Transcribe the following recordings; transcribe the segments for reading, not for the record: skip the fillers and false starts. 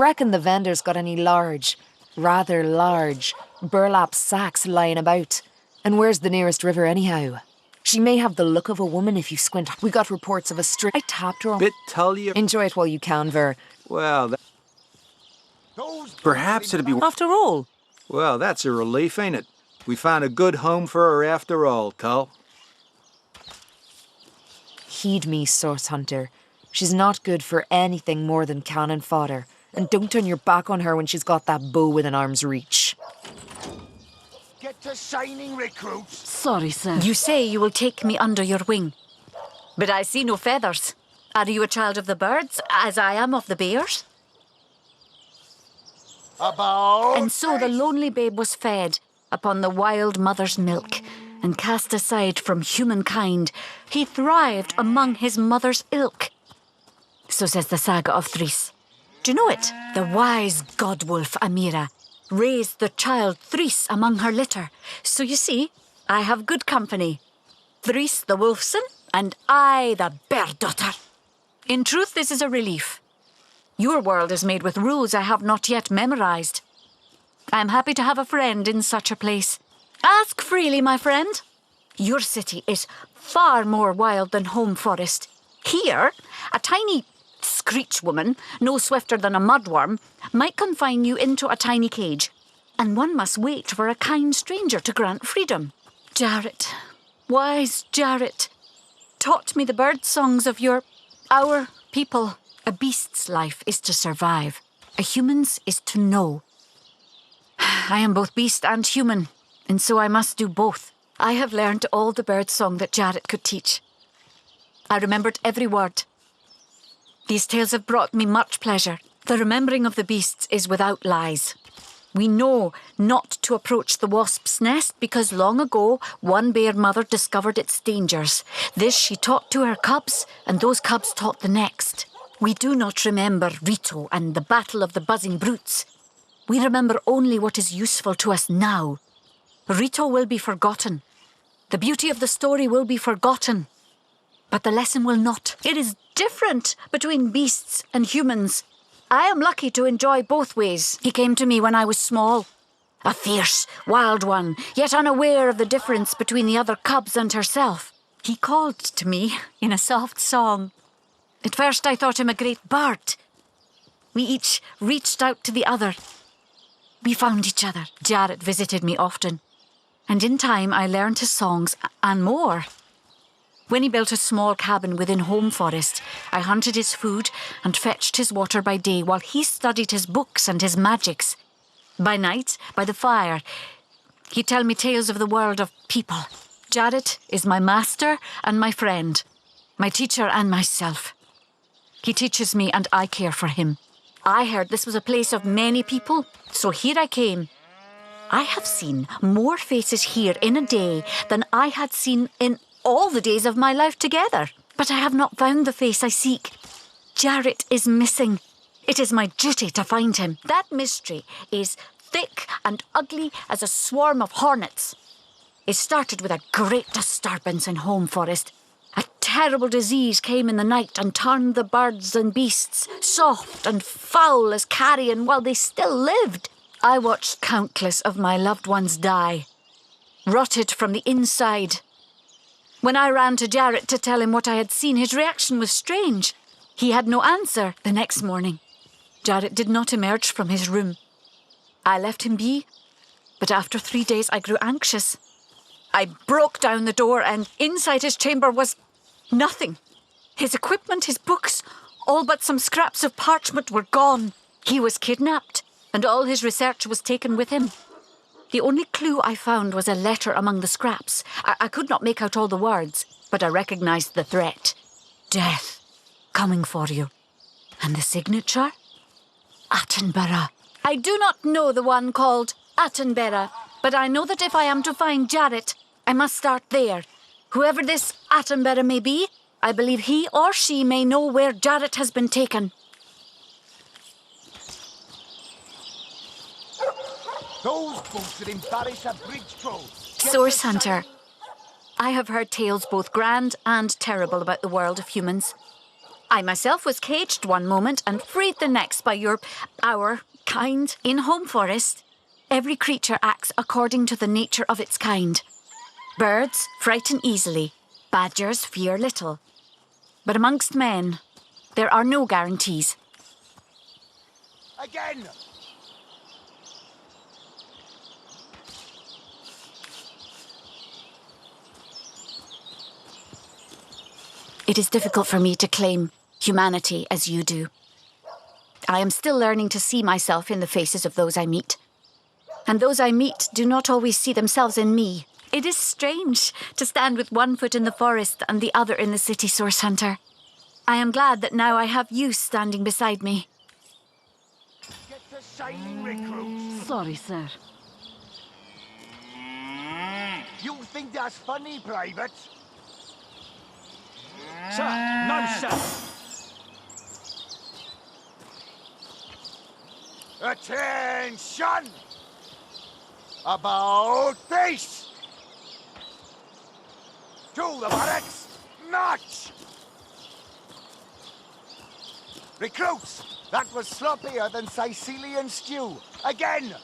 reckon the vendor's got any rather large, burlap sacks lying about? And where's the nearest river anyhow? She may have the look of a woman if you squint. We got reports of a I tapped her on... Bit tell you. Enjoy it while you can, Ver. Well, perhaps it'd be... After all. Well, that's a relief, ain't it? We found a good home for her after all, Tull. Heed me, Source Hunter. She's not good for anything more than cannon fodder. And don't turn your back on her when she's got that bow within arm's reach. Get to signing, recruits. Sorry, sir. You say you will take me under your wing. But I see no feathers. Are you a child of the birds, as I am of the bears? And so the lonely babe was fed upon the wild mother's milk, and cast aside from humankind, he thrived among his mother's ilk. So says the saga of Threes. Do you know it? The wise godwolf Amira raised the child Threes among her litter. So you see, I have good company. Threes the wolfson, and I the bear daughter. In truth, this is a relief. Your world is made with rules I have not yet memorized. I am happy to have a friend in such a place. Ask freely, my friend. Your city is far more wild than Home Forest. Here, a tiny screech woman, no swifter than a mudworm, might confine you into a tiny cage, and one must wait for a kind stranger to grant freedom. Jarrett, wise Jarrett, taught me the bird songs of our people. A beast's life is to survive. A human's is to know. I am both beast and human, and so I must do both. I have learned all the bird song that Jarrett could teach. I remembered every word. These tales have brought me much pleasure. The remembering of the beasts is without lies. We know not to approach the wasp's nest because long ago one bear mother discovered its dangers. This she taught to her cubs, and those cubs taught the next. We do not remember Rito and the battle of the buzzing brutes. We remember only what is useful to us now. Rito will be forgotten. The beauty of the story will be forgotten. But the lesson will not. It is different between beasts and humans. I am lucky to enjoy both ways. He came to me when I was small. A fierce, wild one, yet unaware of the difference between the other cubs and herself. He called to me in a soft song. At first I thought him a great bird. We each reached out to the other. We found each other. Jarrett visited me often. And in time I learned his songs and more. When he built a small cabin within Home Forest, I hunted his food and fetched his water by day while he studied his books and his magics. By night, by the fire, he'd tell me tales of the world of people. Jarrett is my master and my friend, my teacher and myself. He teaches me and I care for him. I heard this was a place of many people, so here I came. I have seen more faces here in a day than I had seen in all the days of my life together. But I have not found the face I seek. Jarrett is missing. It is my duty to find him. That mystery is thick and ugly as a swarm of hornets. It started with a great disturbance in Home Forest. A terrible disease came in the night and turned the birds and beasts soft and foul as carrion while they still lived. I watched countless of my loved ones die, rotted from the inside. When I ran to Jarrett to tell him what I had seen, his reaction was strange. He had no answer. The next morning, Jarrett did not emerge from his room. I left him be, but after 3 days I grew anxious. I broke down the door and inside his chamber was nothing. His equipment, his books, all but some scraps of parchment were gone. He was kidnapped, and all his research was taken with him. The only clue I found was a letter among the scraps. I could not make out all the words, but I recognized the threat. Death, coming for you. And the signature? Attenborough. I do not know the one called Attenborough, but I know that if I am to find Jarrett, I must start there. Whoever this Attenborough may be, I believe he or she may know where Jarrett has been taken. Those folks that embarrass a bridge troll. Source Hunter. I have heard tales both grand and terrible about the world of humans. I myself was caged one moment and freed the next by our kind. In Home Forest, every creature acts according to the nature of its kind. Birds frighten easily, badgers fear little. But amongst men, there are no guarantees. Again! It is difficult for me to claim humanity as you do. I am still learning to see myself in the faces of those I meet. And those I meet do not always see themselves in me. It is strange to stand with one foot in the forest and the other in the city, Source Hunter. I am glad that now I have you standing beside me. Get the shining recruits. Sorry, sir. You think that's funny, Private? Sir, no, sir. Attention! About face! To the barracks! March! Recruits! That was sloppier than Sicilian stew. Again!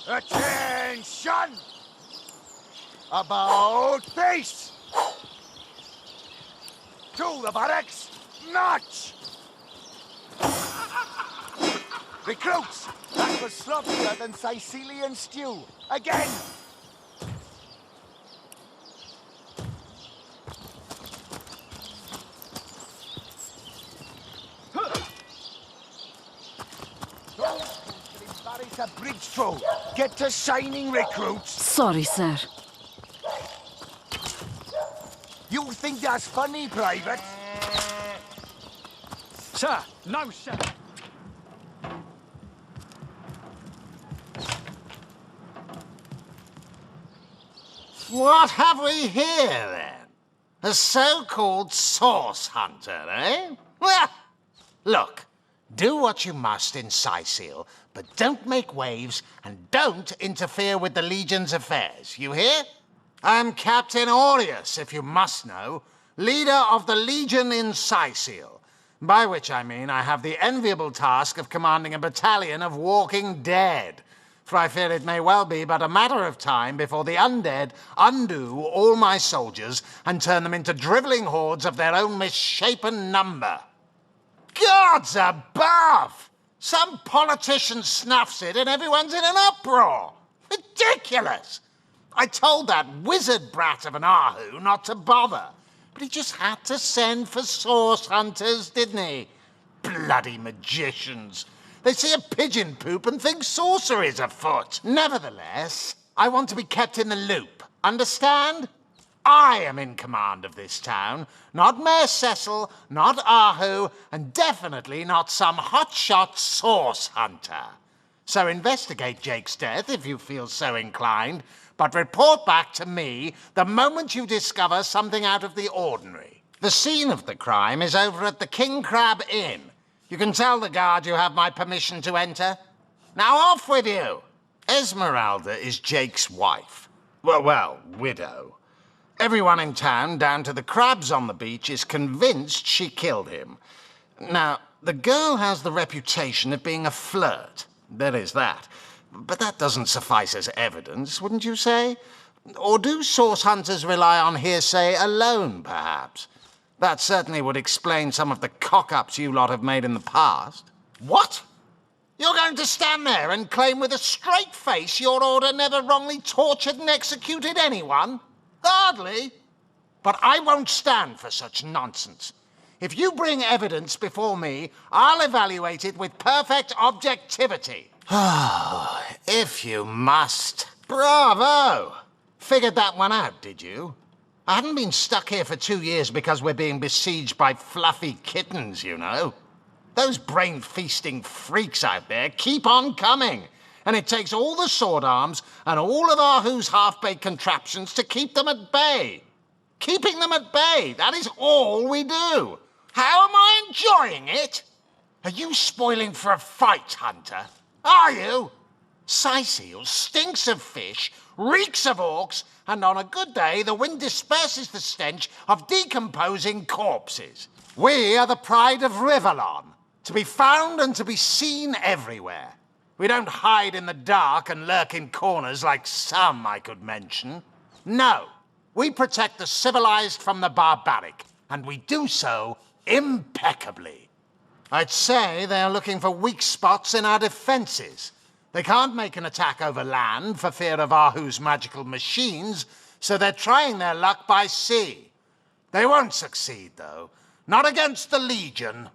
Attention! About face! To the barracks! March! Recruits! That was sloppier than Sicilian stew. Again! Embarrass a bridge throw. Get to shining, recruits. Sorry, sir. You think that's funny, Private? Sir, no, sir. What have we here, then? A so-called source hunter, eh? Well, look, do what you must in Sicil, but don't make waves and don't interfere with the Legion's affairs, you hear? I'm Captain Aureus, if you must know, leader of the Legion in Sicil, by which I mean I have the enviable task of commanding a battalion of walking dead. For I fear it may well be but a matter of time before the undead undo all my soldiers and turn them into drivelling hordes of their own misshapen number. Gods above! Some politician snuffs it and everyone's in an uproar. Ridiculous! I told that wizard brat of an Ahu not to bother, but he just had to send for source hunters, didn't he? Bloody magicians. They see a pigeon poop and think sorcery's afoot. Nevertheless, I want to be kept in the loop. Understand? I am in command of this town, not Mayor Cecil, not Ahu, and definitely not some hotshot source hunter. So investigate Jake's death if you feel so inclined, but report back to me the moment you discover something out of the ordinary. The scene of the crime is over at the King Crab Inn. You can tell the guard you have my permission to enter. Now off with you! Esmeralda is Jake's wife. Well, widow. Everyone in town, down to the crabs on the beach, is convinced she killed him. Now, the girl has the reputation of being a flirt. There is that. But that doesn't suffice as evidence, wouldn't you say? Or do source hunters rely on hearsay alone, perhaps? That certainly would explain some of the cock-ups you lot have made in the past. What? You're going to stand there and claim with a straight face your order never wrongly tortured and executed anyone? Hardly. But I won't stand for such nonsense. If you bring evidence before me, I'll evaluate it with perfect objectivity. If you must. Bravo! Figured that one out, did you? I haven't been stuck here for 2 years because we're being besieged by fluffy kittens, you know. Those brain-feasting freaks out there keep on coming, and it takes all the sword arms and all of Ahu's half-baked contraptions to keep them at bay. Keeping them at bay, that is all we do. How am I enjoying it? Are you spoiling for a fight, Hunter? Are you? Sicil stinks of fish, reeks of orcs, and on a good day, the wind disperses the stench of decomposing corpses. We are the pride of Rivellon, to be found and to be seen everywhere. We don't hide in the dark and lurk in corners like some I could mention. No, we protect the civilized from the barbaric, and we do so impeccably. I'd say they're looking for weak spots in our defenses. They can't make an attack over land for fear of Ahu's magical machines, so they're trying their luck by sea. They won't succeed, though. Not against the Legion.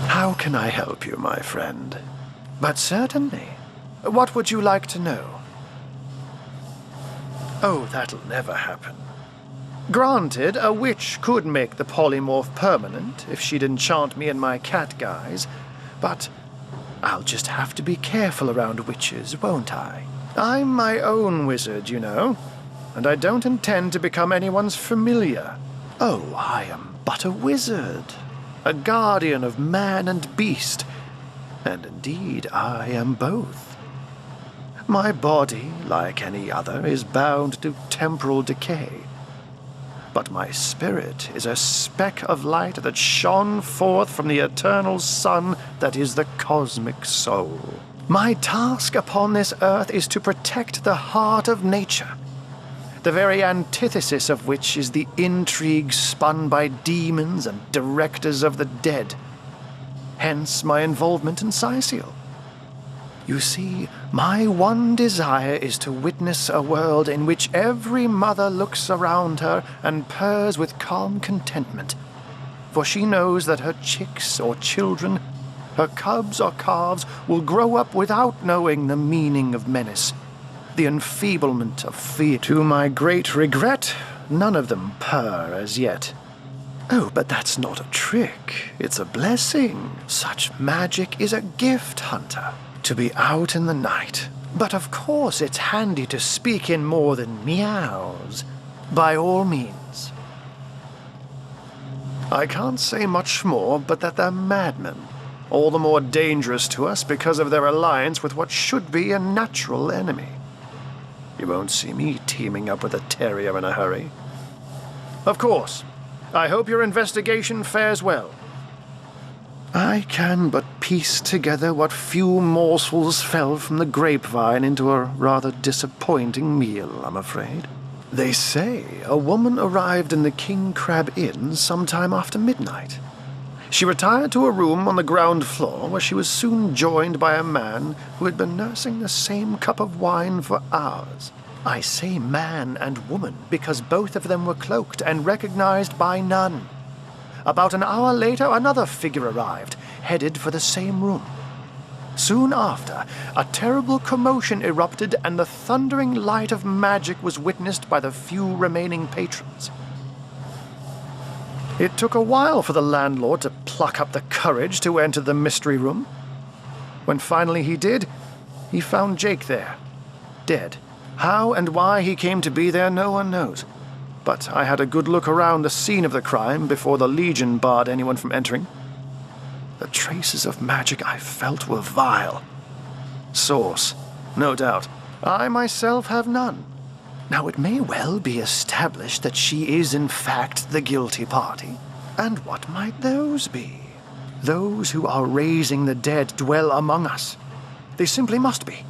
How can I help you, my friend? But certainly. What would you like to know? Oh, that'll never happen. Granted, a witch could make the polymorph permanent if she'd enchant me in my cat guise, but I'll just have to be careful around witches, won't I? I'm my own wizard, you know, and I don't intend to become anyone's familiar. Oh, I am but a wizard, a guardian of man and beast, and indeed I am both. My body, like any other, is bound to temporal decay. But my spirit is a speck of light that shone forth from the eternal sun that is the cosmic soul. My task upon this earth is to protect the heart of nature, the very antithesis of which is the intrigue spun by demons and directors of the dead. Hence my involvement in Sicil. You see, my one desire is to witness a world in which every mother looks around her and purrs with calm contentment, for she knows that her chicks or children, her cubs or calves, will grow up without knowing the meaning of menace, the enfeeblement of fear. To my great regret, none of them purr as yet. Oh, but that's not a trick. It's a blessing. Such magic is a gift, Hunter. To be out in the night. But of course it's handy to speak in more than meows. By all means. I can't say much more but that they're madmen. All the more dangerous to us because of their alliance with what should be a natural enemy. You won't see me teaming up with a terrier in a hurry. Of course. I hope your investigation fares well. I can but piece together what few morsels fell from the grapevine into a rather disappointing meal, I'm afraid. They say a woman arrived in the King Crab Inn sometime after midnight. She retired to a room on the ground floor where she was soon joined by a man who had been nursing the same cup of wine for hours. I say man and woman because both of them were cloaked and recognized by none. About an hour later, another figure arrived, headed for the same room. Soon after, a terrible commotion erupted and the thundering light of magic was witnessed by the few remaining patrons. It took a while for the landlord to pluck up the courage to enter the mystery room. When finally he did, he found Jake there, dead. How and why he came to be there, no one knows. But I had a good look around the scene of the crime before the Legion barred anyone from entering. The traces of magic I felt were vile. Source, no doubt. I myself have none. Now it may well be established that she is in fact the guilty party. And what might those be? Those who are raising the dead dwell among us. They simply must be.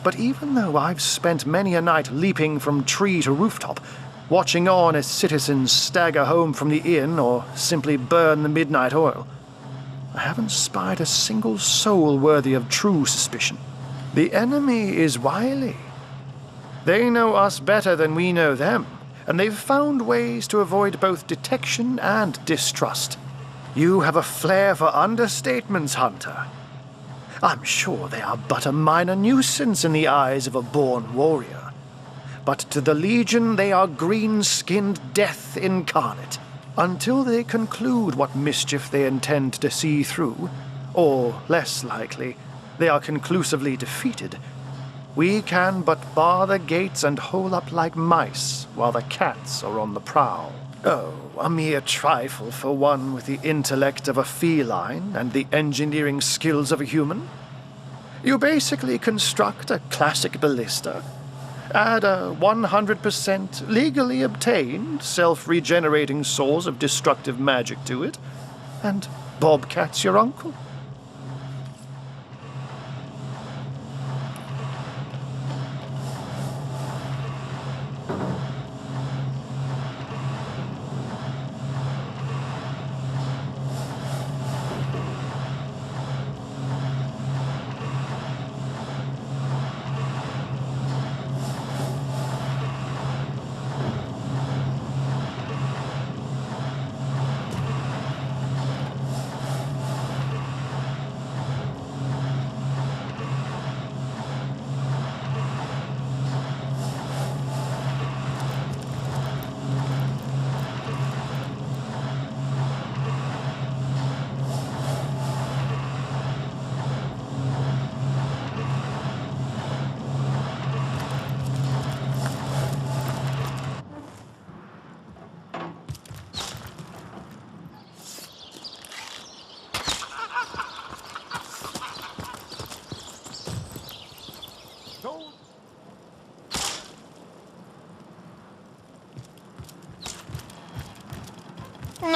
But even though I've spent many a night leaping from tree to rooftop, watching on as citizens stagger home from the inn or simply burn the midnight oil, I haven't spied a single soul worthy of true suspicion. The enemy is wily. They know us better than we know them, and they've found ways to avoid both detection and distrust. You have a flair for understatements, Hunter. I'm sure they are but a minor nuisance in the eyes of a born warrior. But to the Legion they are green-skinned death incarnate, until they conclude what mischief they intend to see through, or, less likely, they are conclusively defeated. We can but bar the gates and hole up like mice while the cats are on the prowl. Oh, a mere trifle for one with the intellect of a feline and the engineering skills of a human. You basically construct a classic ballista, add a 100% legally obtained self-regenerating source of destructive magic to it, and Bobcat's your uncle.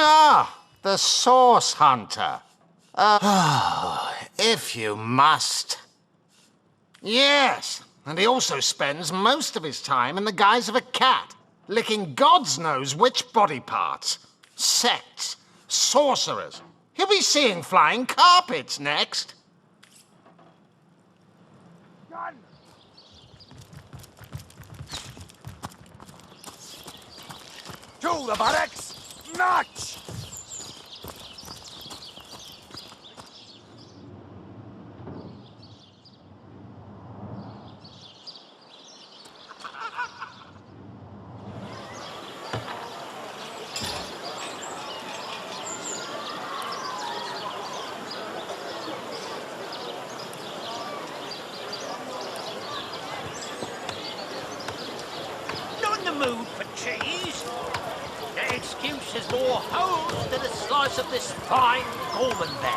Ah, the Source Hunter. If you must. Yes, and he also spends most of his time in the guise of a cat, licking God's knows which body parts. Sects, sorcerers. He'll be seeing flying carpets next. Gun! To the barracks! March! Not in the mood for cheese. The excuse is more holes than a slice of this fine Gorman there.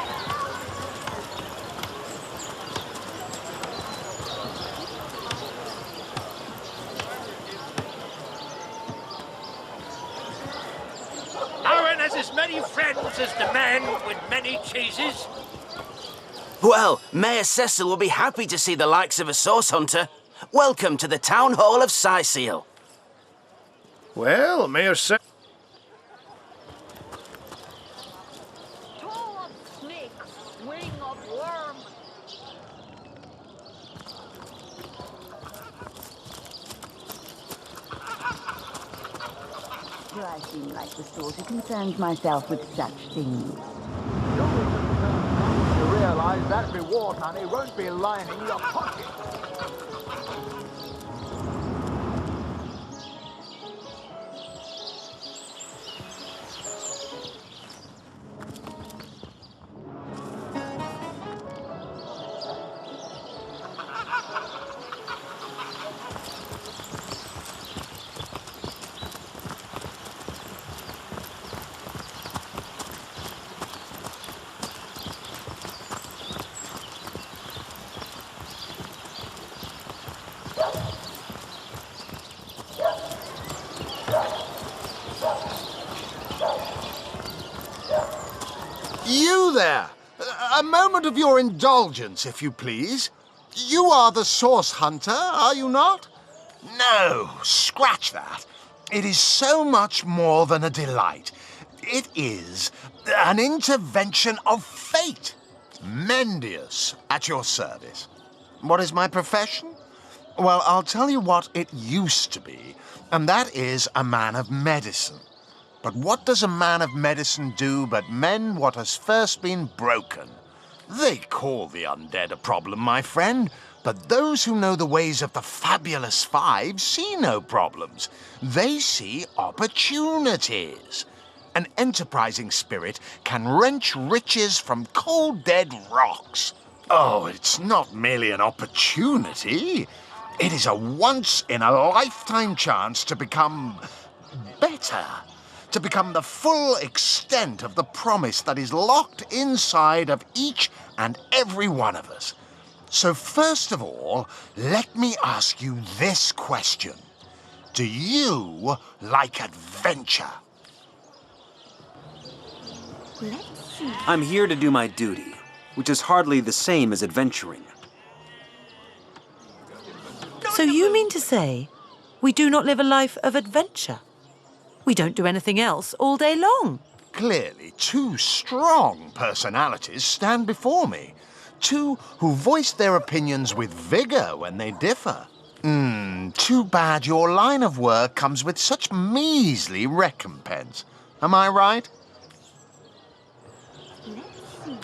Aaron has as many friends as the man with many cheeses. Well, Mayor Cecil will be happy to see the likes of a source hunter. Welcome to the Town Hall of Syseal. Well, Mayor Toe of snake, wing of worm. Do I seem like the sort who concerns myself with such things? You realize that reward money won't be lining your pocket. You there! A moment of your indulgence, if you please. You are the Source Hunter, are you not? No, scratch that. It is so much more than a delight. It is an intervention of fate. Mendius, at your service. What is my profession? Well, I'll tell you what it used to be, and that is a man of medicine. But what does a man of medicine do but mend what has first been broken? They call the undead a problem, my friend, but those who know the ways of the Fabulous Five see no problems. They see opportunities. An enterprising spirit can wrench riches from cold, dead rocks. Oh, it's not merely an opportunity. It is a once-in-a-lifetime chance to become better. To become the full extent of the promise that is locked inside of each and every one of us. So first of all, let me ask you this question. Do you like adventure? I'm here to do my duty, which is hardly the same as adventuring. So you mean to say we do not live a life of adventure? We don't do anything else all day long? Clearly, two strong personalities stand before me. Two who voice their opinions with vigor when they differ. Too bad your line of work comes with such measly recompense. Am I right?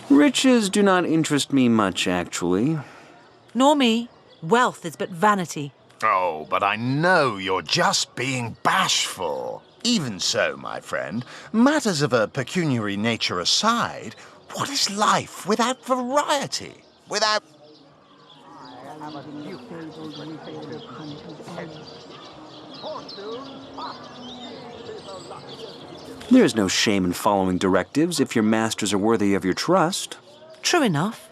Riches do not interest me much, actually. Nor me. Wealth is but vanity. Oh, but I know you're just being bashful. Even so, my friend, matters of a pecuniary nature aside, what is life without variety? Without... There is no shame in following directives if your masters are worthy of your trust. True enough.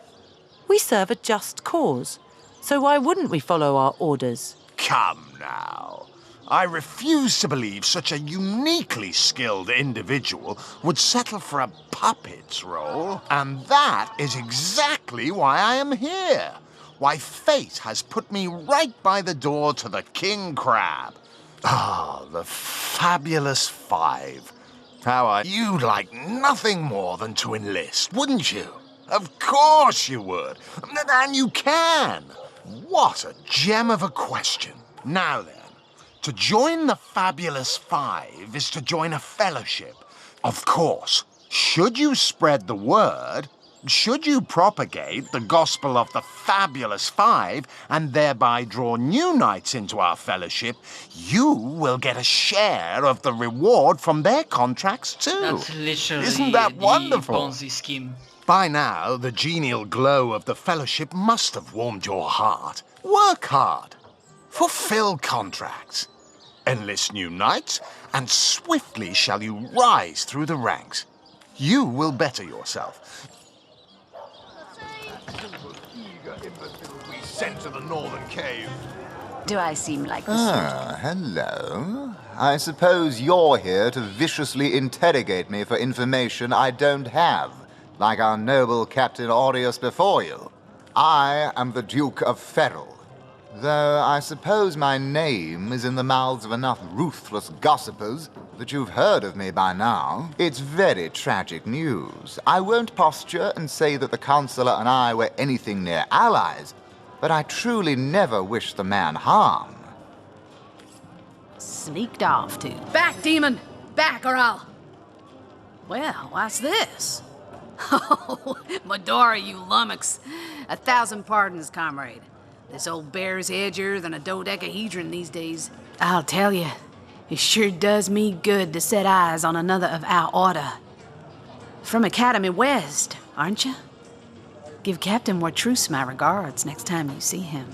We serve a just cause, so why wouldn't we follow our orders? Come now. I refuse to believe such a uniquely skilled individual would settle for a puppet's role, and that is exactly why I am here. Why fate has put me right by the door to the King Crab. Ah, the fabulous five. How you'd like nothing more than to enlist, wouldn't you? Of course you would. And you can. What a gem of a question. Now then, to join the Fabulous Five is to join a fellowship. Of course, should you spread the word, should you propagate the gospel of the Fabulous Five and thereby draw new knights into our fellowship, you will get a share of the reward from their contracts too. That's literally Isn't that wonderful? the Ponzi scheme. By now, the genial glow of the fellowship must have warmed your heart. Work hard. Fulfill contracts. Enlist new knights, and swiftly shall you rise through the ranks. You will better yourself. We sent to the northern cave. Do I seem like the hello. I suppose you're here to viciously interrogate me for information I don't have, like our noble Captain Aureus before you. I am the Duke of Ferrol, though I suppose my name is in the mouths of enough ruthless gossipers that you've heard of me by now. It's very tragic news. I won't posture and say that the Consular and I were anything near allies, but I truly never wish the man harm. Sneaked off, too. Back, demon! Back, or I'll... Well, what's this? Oh, Medora, you lummox. 1,000 pardons, comrade. This old bear's edgier than a dodecahedron these days. I'll tell you, it sure does me good to set eyes on another of our order. From Academy West, aren't you? Give Captain Wartruce my regards next time you see him.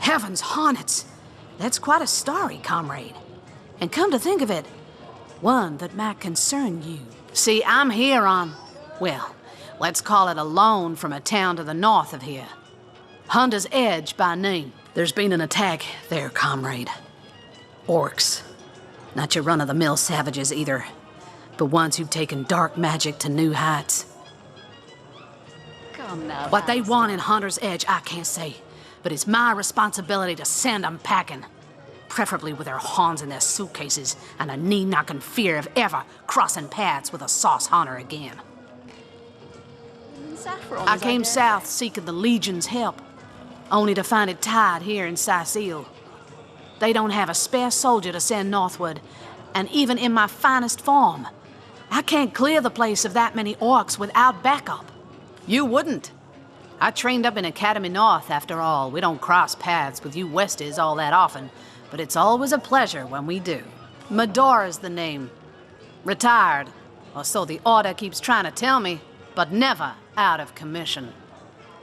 Heavens hornets! That's quite a story, comrade. And come to think of it, one that might concern you. See, I'm here on, well, let's call it a loan from a town to the north of here. Hunter's Edge by name. There's been an attack there, comrade. Orcs. Not your run-of-the-mill savages either, but ones who've taken dark magic to new heights. Come now, What they want in Hunter's Edge, I can't say, but it's my responsibility to send them packing. Preferably with their horns in their suitcases and a knee-knocking fear of ever crossing paths with a sauce hunter again. I came south seeking the Legion's help, only to find it tied here in Sicil. They don't have a spare soldier to send northward, and even in my finest form, I can't clear the place of that many orcs without backup. You wouldn't. I trained up in Academy North, after all. We don't cross paths with you Westies all that often, but it's always a pleasure when we do. Medora's the name. Retired, or so the Order keeps trying to tell me, but never out of commission.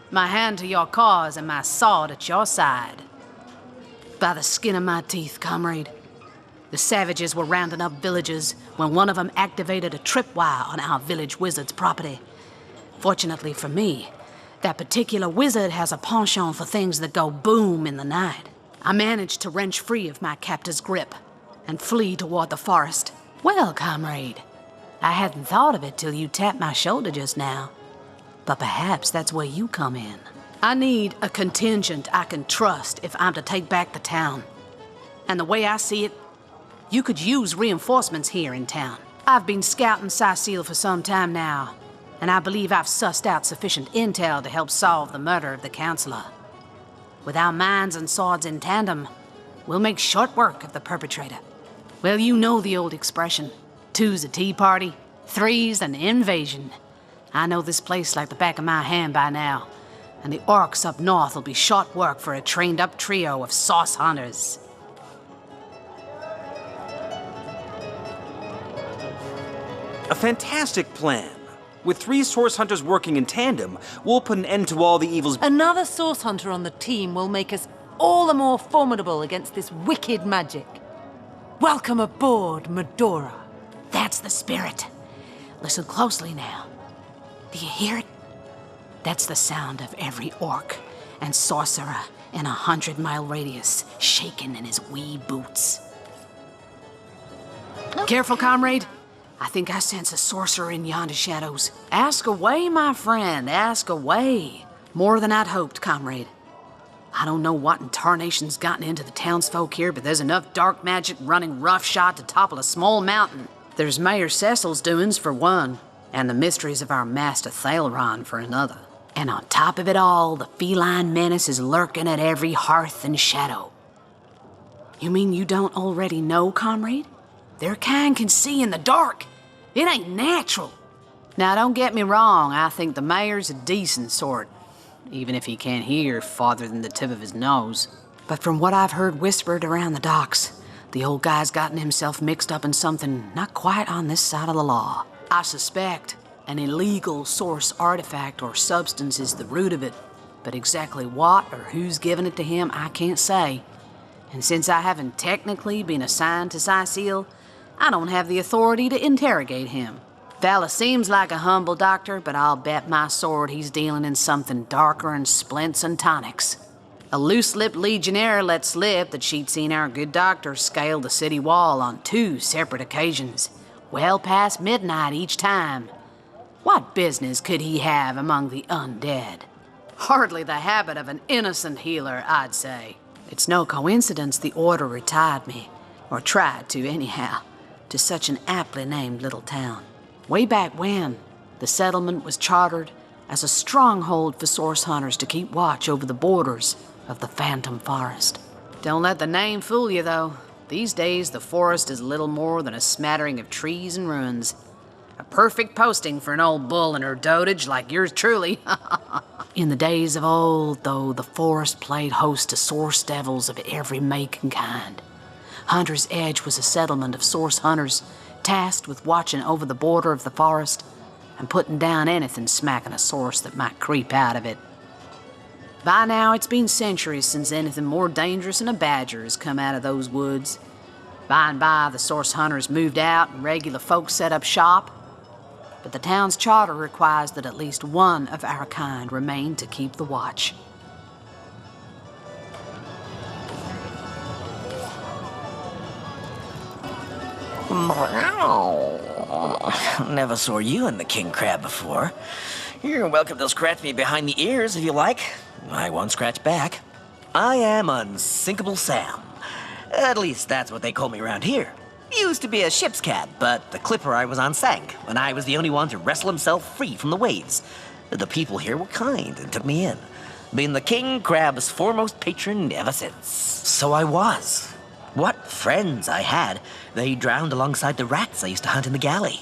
My hand to your cause and my sword at your side. By the skin of my teeth, comrade. The savages were rounding up villagers when one of them activated a tripwire on our village wizard's property. Fortunately for me, that particular wizard has a penchant for things that go boom in the night. I managed to wrench free of my captor's grip and flee toward the forest. Well, comrade, I hadn't thought of it till you tapped my shoulder just now. But perhaps that's where you come in. I need a contingent I can trust if I'm to take back the town. And the way I see it, you could use reinforcements here in town. I've been scouting Sicil for some time now, and I believe I've sussed out sufficient intel to help solve the murder of the Counselor. With our minds and swords in tandem, we'll make short work of the perpetrator. Well, you know the old expression. 2's a tea party, 3's an invasion. I know this place like the back of my hand by now, and the orcs up north will be short work for a trained-up trio of source hunters. A fantastic plan. With 3 source hunters working in tandem, we'll put an end to all the evils. Another source hunter on the team will make us all the more formidable against this wicked magic. Welcome aboard, Medora. That's the spirit. Listen closely now. Do you hear it? That's the sound of every orc and sorcerer in a 100-mile radius shaking in his wee boots. Careful, comrade. I think I sense a sorcerer in yonder shadows. Ask away, my friend, ask away. More than I'd hoped, comrade. I don't know what in tarnation's gotten into the townsfolk here, but there's enough dark magic running roughshod to topple a small mountain. There's Mayor Cecil's doings for one, and the mysteries of our master Thaleron for another. And on top of it all, the feline menace is lurking at every hearth and shadow. You mean you don't already know, comrade? Their kind can see in the dark. It ain't natural. Now, don't get me wrong, I think the mayor's a decent sort, even if he can't hear farther than the tip of his nose. But from what I've heard whispered around the docks, the old guy's gotten himself mixed up in something not quite on this side of the law. I suspect an illegal source artifact or substance is the root of it, but exactly what or who's given it to him, I can't say. And since I haven't technically been assigned to Sicil, I don't have the authority to interrogate him. Fella seems like a humble doctor, but I'll bet my sword he's dealing in something darker than splints and tonics. A loose-lipped legionnaire let slip that she'd seen our good doctor scale the city wall on 2 separate occasions, well past midnight each time. What business could he have among the undead? Hardly the habit of an innocent healer, I'd say. It's no coincidence the Order retired me, or tried to anyhow, to such an aptly named little town. Way back when, the settlement was chartered as a stronghold for source hunters to keep watch over the borders of the Phantom Forest. Don't let the name fool you, though. These days, the forest is little more than a smattering of trees and ruins. A perfect posting for an old bull and her dotage like yours truly. In the days of old, though, the forest played host to source devils of every make and kind. Hunter's Edge was a settlement of source hunters tasked with watching over the border of the forest and putting down anything smacking a source that might creep out of it. By now, it's been centuries since anything more dangerous than a badger has come out of those woods. By and by, the source hunters moved out and regular folks set up shop. But the town's charter requires that at least one of our kind remain to keep the watch. Never saw you in the king crab before. You're welcome to scratch me behind the ears if you like. I won't scratch back. I am Unsinkable Sam. At least that's what they call me around here. Used to be a ship's cat, but the clipper I was on sank when I was the only one to wrestle himself free from the waves. The people here were kind and took me in, being the king crab's foremost patron ever since. So I was. What friends I had. They drowned alongside the rats I used to hunt in the galley.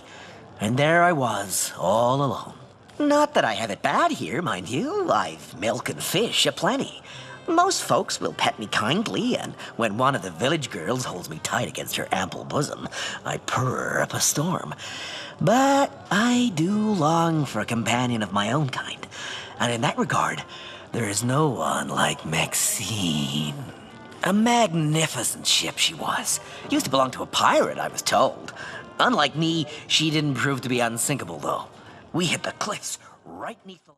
And there I was, all alone. Not that I have it bad here, mind you. I've milk and fish aplenty. Most folks will pet me kindly, and when one of the village girls holds me tight against her ample bosom, I purr up a storm. But I do long for a companion of my own kind, and in that regard, there is no one like Maxine. A magnificent ship she was. Used to belong to a pirate, I was told. Unlike me, she didn't prove to be unsinkable, though. We hit the cliffs right neath the...